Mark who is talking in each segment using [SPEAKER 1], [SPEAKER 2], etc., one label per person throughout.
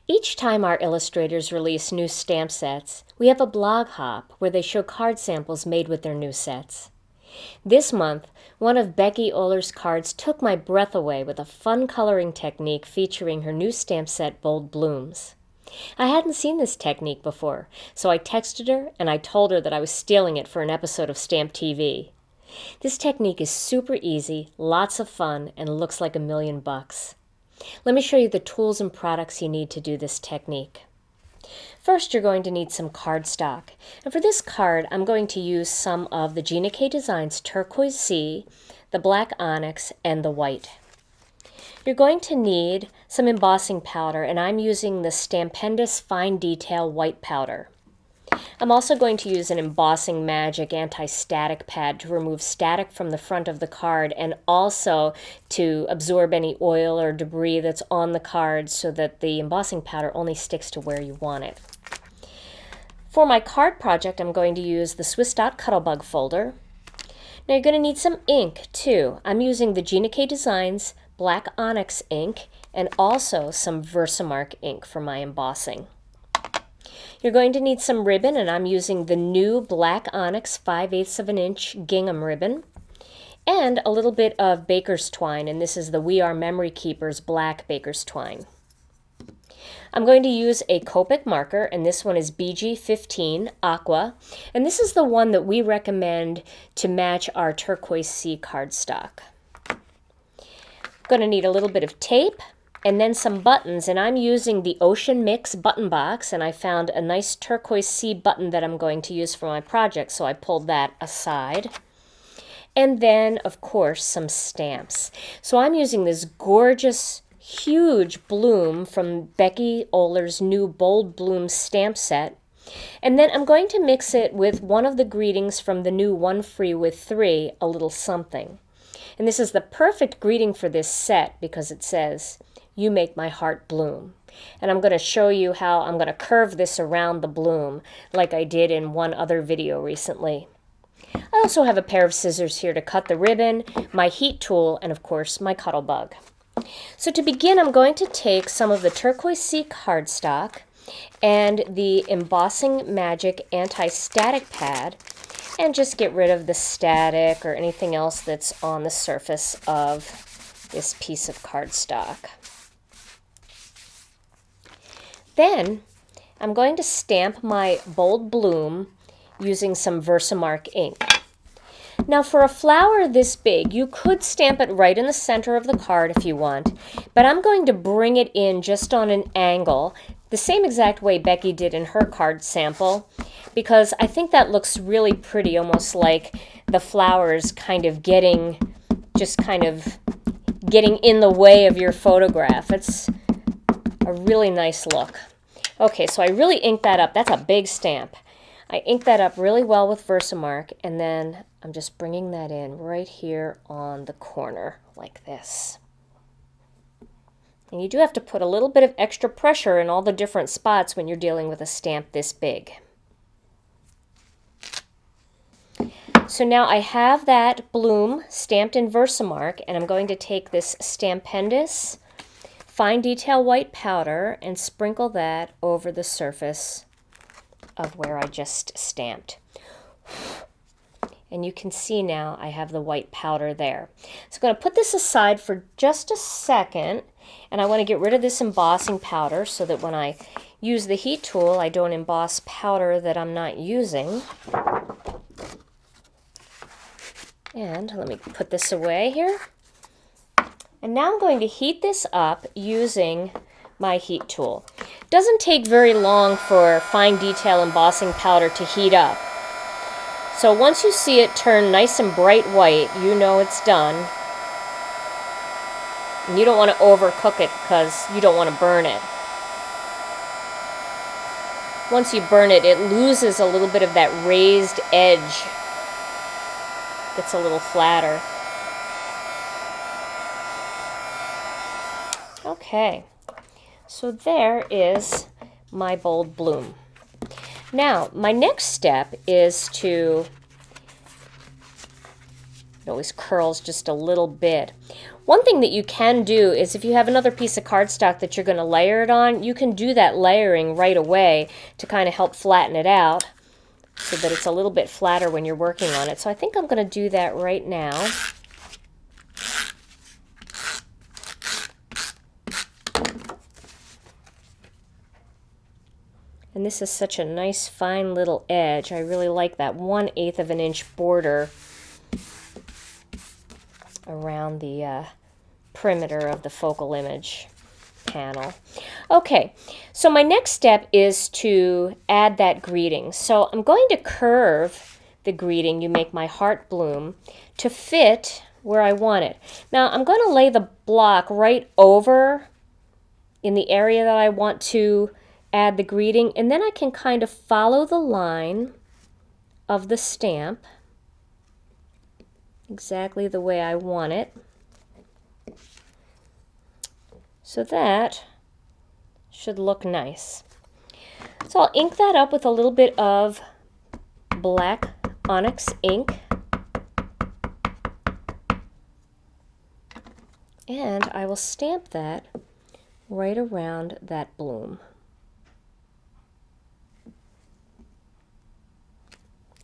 [SPEAKER 1] Each time our illustrators release new stamp sets, we have a blog hop where they show card samples made with their new sets. This month, one of Becky Oler's cards took my breath away with a fun coloring technique featuring her new stamp set, Bold Blooms. I hadn't seen this technique before, so I texted her and I told her that I was stealing it for an episode of Stamp TV. This technique is super easy, lots of fun, and looks like $1,000,000. Let me show you the tools and products you need to do this technique. First, you're going to need some cardstock. And for this card, I'm going to use some of the Gina Designs Turquoise Sea, the black onyx, and the white. You're going to need some embossing powder, and I'm using the Stampendous Fine Detail White Powder. I'm also going to use an Embossing Magic anti-static pad to remove static from the front of the card and also to absorb any oil or debris that's on the card so that the embossing powder only sticks to where you want it. For my card project, I'm going to use the Swiss Dot Cuttlebug folder. Now you're going to need some ink too. I'm using the Gina Designs Black Onyx ink and also some Versamark ink for my embossing. You're going to need some ribbon, and I'm using the new Black Onyx 5/8 of an inch gingham ribbon, and a little bit of baker's twine, and this is the We Are Memory Keepers black baker's twine. I'm going to use a Copic marker, and this one is BG15 Aqua, and this is the one that we recommend to match our Turquoise Sea cardstock. I'm going to need a little bit of tape, and then some buttons, and I'm using the Ocean Mix button box, and I found a nice Turquoise Sea button that I'm going to use for my project, so I pulled that aside. And then, of course, some stamps. So I'm using this gorgeous, huge bloom from Becky Oler's new Bold Bloom stamp set, and then I'm going to mix it with one of the greetings from the new One Free with 3, A Little Something. And this is the perfect greeting for this set because it says, "You make my heart bloom." And I'm going to show you how I'm going to curve this around the bloom like I did in one other video recently. I also have a pair of scissors here to cut the ribbon, my heat tool, and of course my Cuttlebug. So to begin, I'm going to take some of the Turquoise Sea cardstock and the Embossing Magic anti-static pad and just get rid of the static or anything else that's on the surface of this piece of cardstock. Then I'm going to stamp my Bold Bloom using some Versamark ink. Now for a flower this big, you could stamp it right in the center of the card if you want, but I'm going to bring it in just on an angle, the same exact way Becky did in her card sample, because I think that looks really pretty, almost like the flowers kind of getting in the way of your photograph. It's a really nice look. Okay, so I really inked that up. That's a big stamp. I inked that up really well with Versamark, and then I'm just bringing that in right here on the corner like this. And you do have to put a little bit of extra pressure in all the different spots when you're dealing with a stamp this big. So now I have that bloom stamped in Versamark, and I'm going to take this Stampendous Fine Detail White Powder and sprinkle that over the surface of where I just stamped. And you can see now I have the white powder there. So I'm going to put this aside for just a second, and I want to get rid of this embossing powder so that when I use the heat tool I don't emboss powder that I'm not using. And let me put this away here. And now I'm going to heat this up using my heat tool. It doesn't take very long for fine detail embossing powder to heat up. So once you see it turn nice and bright white, you know it's done. And you don't want to overcook it because you don't want to burn it. Once you burn it, it loses a little bit of that raised edge. Gets a little flatter. Okay, so there is my Bold Bloom. Now, my next step is to, it always curls just a little bit. One thing that you can do is if you have another piece of cardstock that you're going to layer it on, you can do that layering right away to kind of help flatten it out so that it's a little bit flatter when you're working on it. So I think I'm going to do that right now. And this is such a nice fine little edge. I really like that 1/8 of an inch border around the perimeter of the focal image panel. Okay, so my next step is to add that greeting. So I'm going to curve the greeting, "You make my heart bloom," to fit where I want it. Now I'm going to lay the block right over in the area that I want to add the greeting, and then I can kind of follow the line of the stamp exactly the way I want it. So that should look nice. So I'll ink that up with a little bit of black onyx ink. And I will stamp that right around that bloom.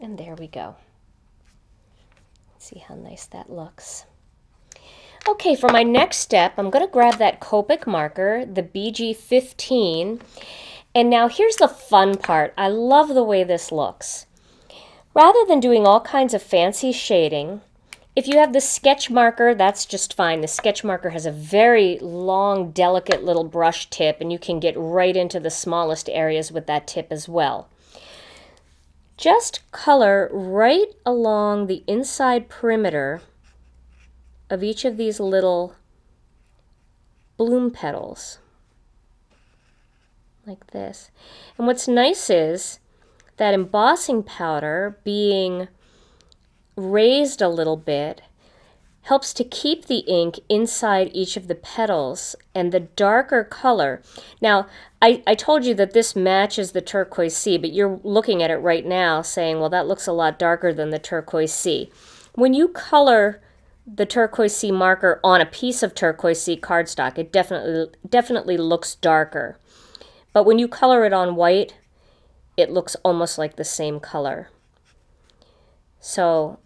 [SPEAKER 1] And there we go. See how nice that looks. Okay, for my next step, I'm going to grab that Copic marker, the BG15, and now here's the fun part. I love the way this looks. Rather than doing all kinds of fancy shading, if you have the sketch marker, that's just fine. The sketch marker has a very long, delicate little brush tip, and you can get right into the smallest areas with that tip as well. Just color right along the inside perimeter of each of these little bloom petals, like this. And what's nice is that embossing powder being raised a little bit helps to keep the ink inside each of the petals, and the darker color. Now, I told you that this matches the turquoise sea, but you're looking at it right now saying, well, that looks a lot darker than the turquoise sea. When you color the turquoise sea marker on a piece of turquoise sea cardstock, it definitely looks darker. But when you color it on white, it looks almost like the same color. So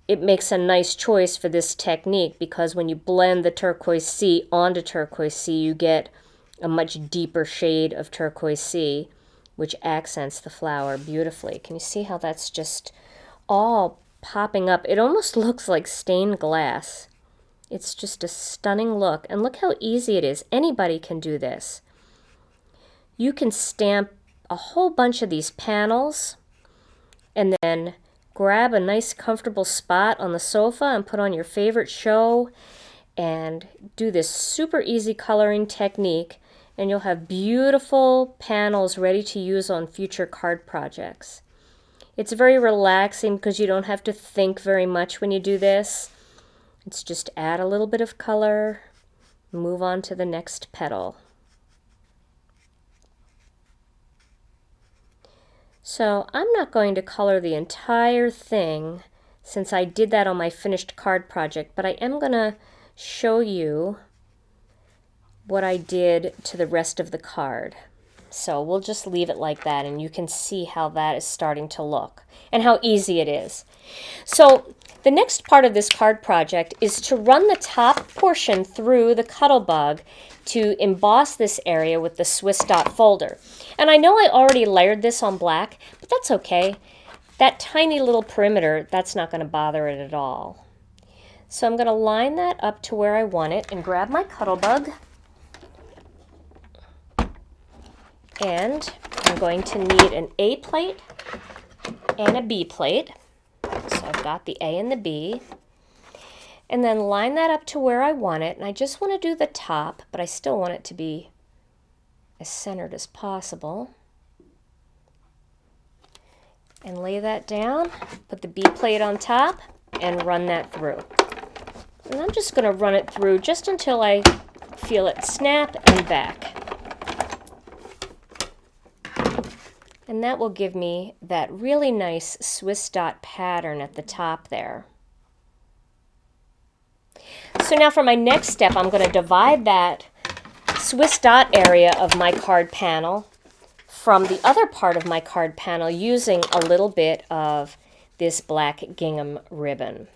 [SPEAKER 1] it makes a nice choice for this technique, because when you blend the turquoise sea onto turquoise sea, you get a much deeper shade of turquoise sea, which accents the flower beautifully. Can you see how that's just all popping up? It almost looks like stained glass. It's just a stunning look. And look how easy it is. Anybody can do this. You can stamp a whole bunch of these panels and then grab a nice comfortable spot on the sofa and put on your favorite show and do this super easy coloring technique, and you'll have beautiful panels ready to use on future card projects. It's very relaxing because you don't have to think very much when you do this. It's just add a little bit of color, move on to the next petal. So I'm not going to color the entire thing since I did that on my finished card project, but I am going to show you what I did to the rest of the card. So we'll just leave it like that, and you can see how that is starting to look and how easy it is. So the next part of this card project is to run the top portion through the Cuttlebug to emboss this area with the Swiss dot folder. And I know I already layered this on black, but that's okay. That tiny little perimeter, that's not going to bother it at all. So I'm going to line that up to where I want it and grab my Cuttlebug. And I'm going to need an A plate and a B plate. So I've got the A and the B. And then line that up to where I want it. And I just want to do the top, but I still want it to be as centered as possible. And lay that down, put the B plate on top, and run that through. And I'm just going to run it through just until I feel it snap and back. And that will give me that really nice Swiss dot pattern at the top there. So now for my next step, I'm going to divide that Swiss dot area of my card panel from the other part of my card panel using a little bit of this black gingham ribbon.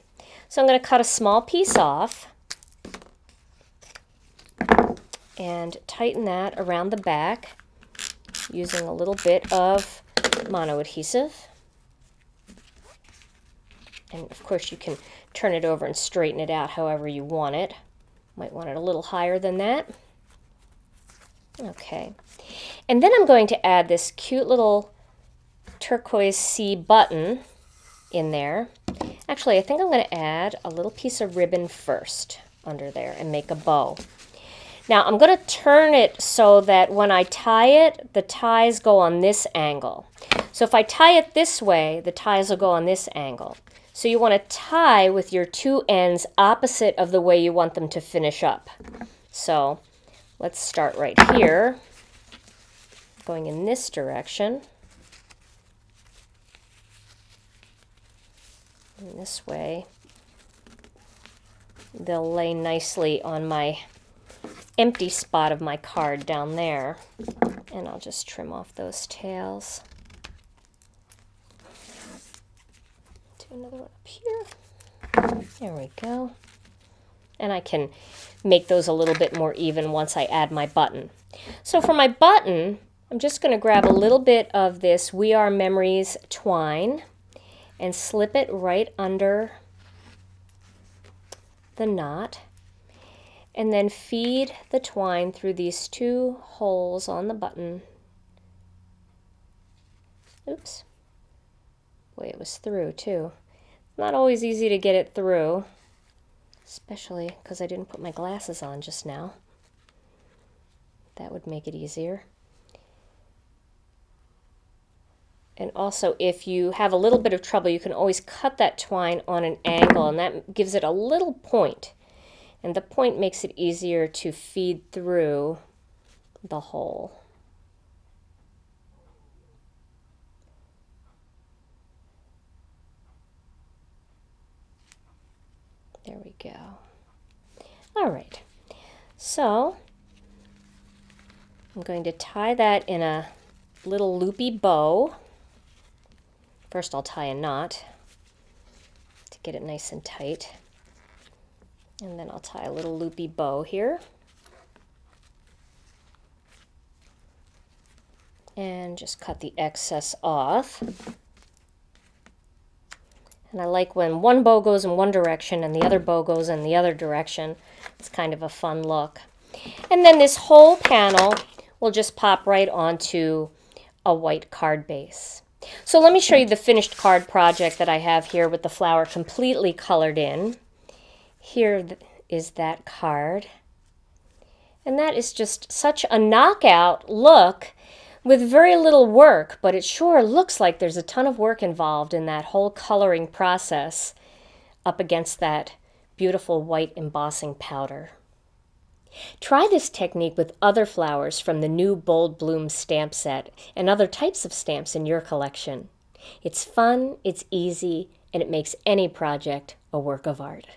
[SPEAKER 1] So I'm going to cut a small piece off and tighten that around the back using a little bit of mono adhesive. And of course you can turn it over and straighten it out however you want it. Might want it a little higher than that. Okay. And then I'm going to add this cute little turquoise sea button in there. Actually, I think I'm going to add a little piece of ribbon first under there and make a bow. Now I'm going to turn it so that when I tie it, the ties go on this angle. So if I tie it this way, the ties will go on this angle. So you want to tie with your two ends opposite of the way you want them to finish up. So let's start right here, going in this direction. And this way, they'll lay nicely on my empty spot of my card down there. And I'll just trim off those tails. Do another one up here. There we go. And I can make those a little bit more even once I add my button. So for my button, I'm just going to grab a little bit of this We Are Memories twine and slip it right under the knot, and then feed the twine through these two holes on the button. Oops. Boy, it was through too. Not always easy to get it through, especially because I didn't put my glasses on just now. That would make it easier. And also, if you have a little bit of trouble, you can always cut that twine on an angle, and that gives it a little point. And the point makes it easier to feed through the hole. There we go. All right. So I'm going to tie that in a little loopy bow. First I'll tie a knot to get it nice and tight. And then I'll tie a little loopy bow here. And just cut the excess off. And I like when one bow goes in one direction and the other bow goes in the other direction. It's kind of a fun look. And then this whole panel will just pop right onto a white card base. So let me show you the finished card project that I have here with the flower completely colored in. Here is that card. And that is just such a knockout look with very little work, but it sure looks like there's a ton of work involved in that whole coloring process up against that beautiful white embossing powder. Try this technique with other flowers from the new Bold Bloom stamp set and other types of stamps in your collection. It's fun, it's easy, and it makes any project a work of art.